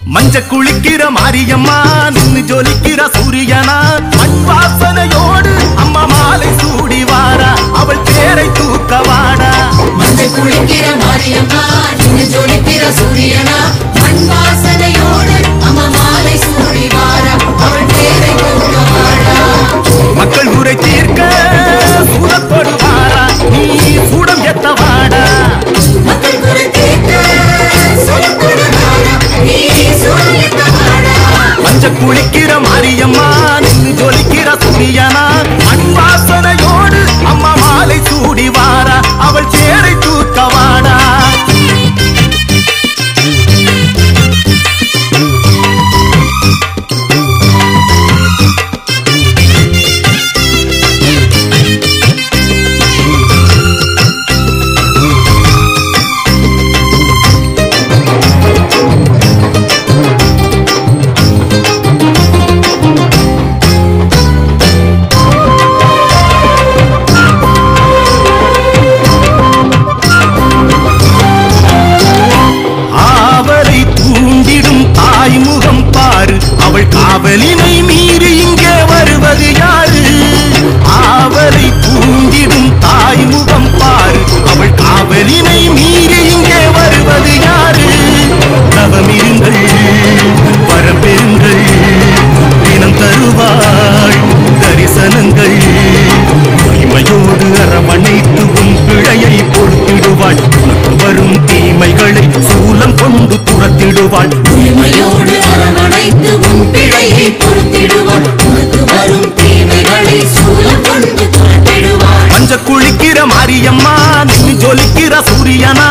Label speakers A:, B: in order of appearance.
A: மஞ்ச குளிக்கிற மாரியம்மா நின்னு ஜொலிக்கிற சூரியனா மண் வாசனையோடு அம்மா மாலை சூடி வாரா அவள் பேரை தூக்க வாடா.
B: மஞ்ச குளிக்கிற மாரியம்மா நின்னு ஜொலிக்கிற சூரியனா மண் வாசனையோடு அம்மா மாலை சூடி வாரா அவள் பேரை தூக்க வாடா.
A: மக்கள் உரை தீர்க்க சூடத்தோடு வாரா நீ சூடம் எத்த வாடா.
B: மக்கள் உரை தீர்க்க சூடத்தோடு வாரா நீ சூடம் எத்த வாடா.
A: மஞ்ச குளிக்கிற மாரியம்மா நின்னு ஜொலிக்கிற சூரியனா மண் வாசனையோடு அம்மா மாலை சூடி வாரா அவள் பேரை தூக்க வாடா. அவள் காவலினை மீறி இங்கே வருவது யாரு? ஆவலை தூண்டிடும் தாய்முகம் பாரு அவள் காவலினை மீறி இங்கே வருவது யாரு? தவமிருங்கள் வரப்பெறுங்கள் தினம் தருவாள் தரிசனங்கள் உரிமையோடு அரவணைத்து உன் பிழையை பொறுத்திடுவாள் உனக்கு வரும் தீமைகளை சூலம் கொண்டு துரத்திடுவாள்.
B: உரிமையோடு அரவணைத்து உன் பிழையை பொறுத்திடுவாள் உனக்கு வரும் தீமைகளை சூலம் கொண்டு துரத்திடுவாள்.
A: மஞ்ச குளிக்கிற மாரியம்மா நின்னு ஜொலிக்கிற சூரியனா